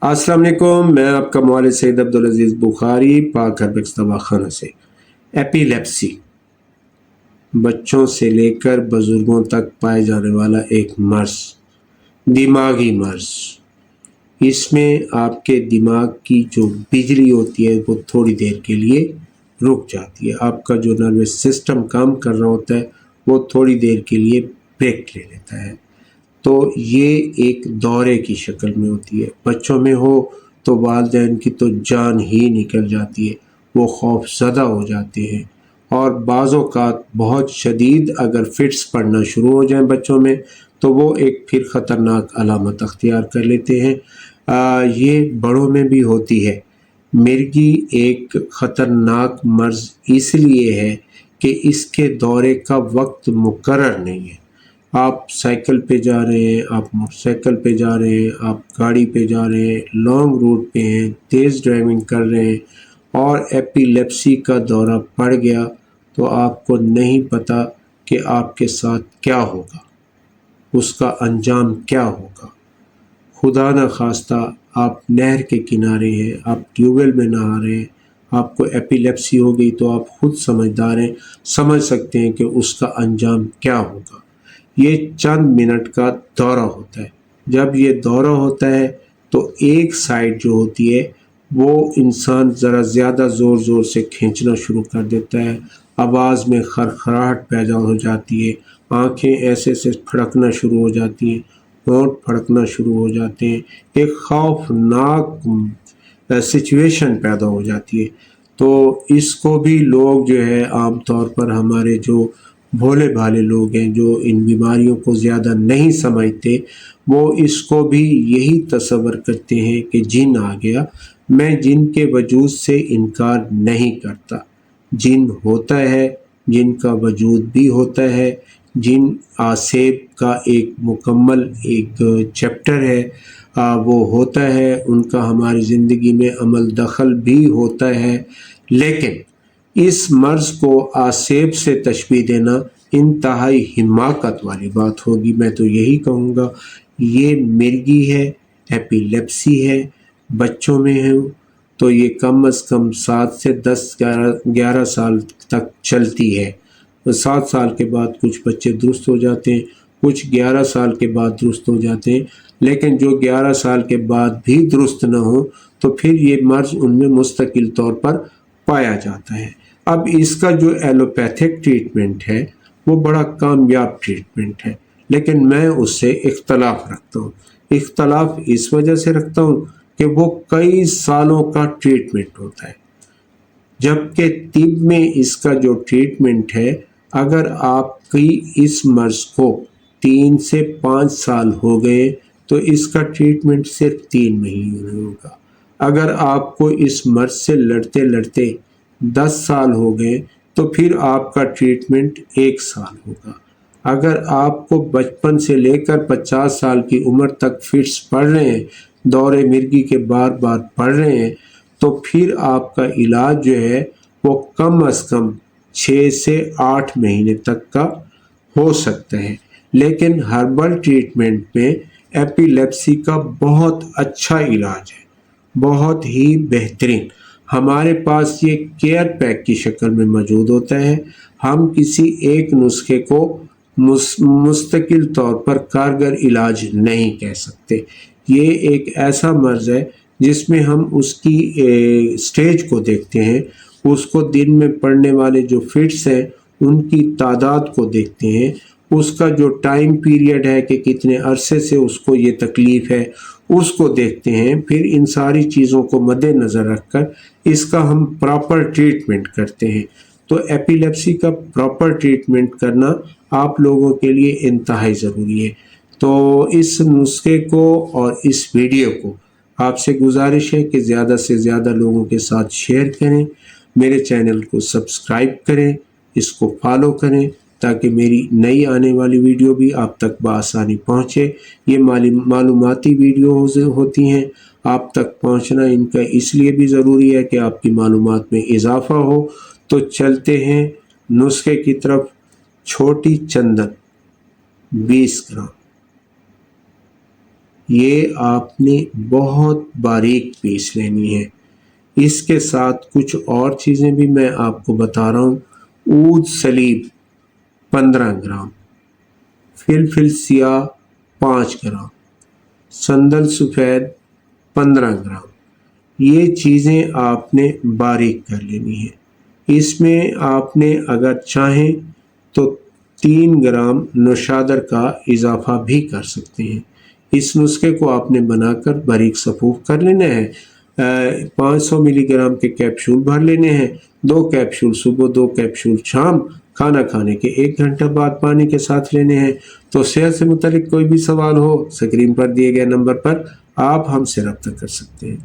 अस्सलाम वालेकुम, मैं आपका मौलवी सैयद अब्दुल अजीज़ बुखारी पाक हर्बिक्स दवाखाना से। एपिलेप्सी बच्चों से लेकर बुजुर्गों तक पाए जाने वाला एक मर्ज, दिमागी मर्ज। इसमें आपके दिमाग की जो बिजली होती है वो थोड़ी देर के लिए रुक जाती है। आपका जो नर्वस सिस्टम काम कर रहा होता है वो थोड़ी देर के लिए ब्रेक ले लेता है। तो ये एक दौरे की शक्ल में होती है। बच्चों में हो तो वालिदैन की तो जान ही निकल जाती है, वो खौफज़दा हो जाते हैं। और बाज़ औक़ात बहुत शदीद अगर फिट्स पड़ना शुरू हो जाएं बच्चों में तो वो एक फिर ख़तरनाक अलामत अख्तियार कर लेते हैं। ये बड़ों में भी होती है। मिर्गी एक ख़तरनाक मर्ज़ इसलिए है कि इसके दौरे का वक्त मुकर्रर नहीं है। आप साइकिल पे जा रहे हैं, आप मोटरसाइकिल पे जा रहे हैं, आप गाड़ी पे जा रहे हैं, लॉन्ग रूट पे हैं, तेज़ ड्राइविंग कर रहे हैं और एपिलेप्सी का दौरा पड़ गया तो आपको नहीं पता कि आपके साथ क्या होगा, उसका अंजाम क्या होगा। खुदा न खास्ता आप नहर के किनारे हैं, आप ट्यूबवेल में नहा रहे हैं, आपको एपिलेप्सी हो गई तो आप खुद समझदार हैं, समझ सकते हैं कि उसका अंजाम क्या होगा। ये चंद मिनट का दौरा होता है। जब ये दौरा होता है तो एक साइड जो होती है वो इंसान ज़रा ज़्यादा ज़ोर से खींचना शुरू कर देता है, आवाज़ में खरखराहट पैदा हो जाती है, आँखें ऐसे से फड़कना शुरू हो जाती हैं, होंठ फड़कना शुरू हो जाते हैं, एक खौफनाक सिचुएशन पैदा हो जाती है। तो इसको भी लोग जो है आम तौर पर हमारे जो भोले भाले लोग हैं जो इन बीमारियों को ज़्यादा नहीं समझते, वो इसको भी यही तसव्वुर करते हैं कि जिन आ गया। मैं जिन के वजूद से इनकार नहीं करता। जिन होता है, जिन का वजूद भी होता है, जिन आसेब का एक मुकम्मल एक चैप्टर है वो होता है, उनका हमारी ज़िंदगी में अमल दखल भी होता है। लेकिन इस मर्ज़ को आसेब से तशबीह देना इंतहाई हिमाकत वाली बात होगी। मैं तो यही कहूँगा ये मिर्गी है, एपिलेप्सी है, बच्चों में है तो ये कम अज़ कम 7 से 10-11 साल तक चलती है। तो 7 साल के बाद कुछ बच्चे दुरुस्त हो जाते हैं, कुछ 11 साल के बाद दुरुस्त हो जाते हैं, लेकिन जो 11 साल के बाद भी दुरुस्त न हो तो फिर ये मर्ज़ उनमें मुस्तकिल तौर पर पाया जाता है। अब इसका जो एलोपैथिक ट्रीटमेंट है वो बड़ा कामयाब ट्रीटमेंट है, लेकिन मैं उससे इख्तलाफ रखता हूँ। इख्तलाफ इस वजह से रखता हूँ कि वो कई सालों का ट्रीटमेंट होता है, जबकि तिब में इसका जो ट्रीटमेंट है, अगर आपकी इस मर्ज़ को 3 से 5 साल हो गए तो इसका ट्रीटमेंट सिर्फ 3 महीने होगा। अगर आपको इस मर्ज़ से लड़ते लड़ते 10 साल हो गए तो फिर आपका ट्रीटमेंट 1 साल होगा। अगर आपको बचपन से लेकर 50 साल की उम्र तक फिट्स पड़ रहे हैं, दौरे मिर्गी के बार बार पड़ रहे हैं, तो फिर आपका इलाज जो है वो कम अज़ कम 6 से 8 महीने तक का हो सकता है। लेकिन हर्बल ट्रीटमेंट में एपिलेप्सी का बहुत अच्छा इलाज है, बहुत ही बेहतरीन। हमारे पास ये केयर पैक की शक्ल में मौजूद होता है। हम किसी एक नुस्खे को मुस्तकिल तौर पर कारगर इलाज नहीं कह सकते। ये एक ऐसा मर्ज़ है जिसमें हम उसकी स्टेज को देखते हैं, उसको दिन में पड़ने वाले जो फिट्स हैं उनकी तादाद को देखते हैं, उसका जो टाइम पीरियड है कि कितने अरसे से उसको ये तकलीफ़ है उसको देखते हैं। फिर इन सारी चीज़ों को मद्देनज़र रखकर इसका हम प्रॉपर ट्रीटमेंट करते हैं। तो एपिलेप्सी का प्रॉपर ट्रीटमेंट करना आप लोगों के लिए इंतहाई ज़रूरी है। तो इस नुस्खे को और इस वीडियो को आपसे गुजारिश है कि ज़्यादा से ज़्यादा लोगों के साथ शेयर करें, मेरे चैनल को सब्सक्राइब करें, इसको फॉलो करें ताकि मेरी नई आने वाली वीडियो भी आप तक बआसानी पहुँचे। ये मालूमाती वीडियो होती हैं, आप तक पहुँचना इनका इसलिए भी ज़रूरी है कि आपकी मालूमात में इजाफ़ा हो। तो चलते हैं नुस्खे की तरफ। छोटी चंदन 20 ग्राम, یہ آپ نے بہت باریک پیس لینی ہے۔ اس کے ساتھ کچھ اور چیزیں بھی میں آپ کو بتا رہا ہوں۔ عود سلیب 15 گرام، فلفل سیاہ 5 گرام، سندل سفید 15 گرام، یہ چیزیں آپ نے باریک کر لینی ہیں۔ اس میں آپ نے اگر چاہیں تو 3 گرام نوشادر کا اضافہ بھی کر سکتے ہیں۔ اس نسخے کو آپ نے بنا کر باریک صفوف کر لینا ہے۔ 500 ملی گرام کے کیپسول بھر لینے ہیں، 2 کیپسول صبح 2 کیپسول شام، کھانا کھانے کے 1 گھنٹہ بعد پانی کے ساتھ لینے ہیں۔ تو صحت سے متعلق کوئی بھی سوال ہو، اسکرین پر دیے گئے نمبر پر آپ ہم سے رابطہ کر سکتے ہیں۔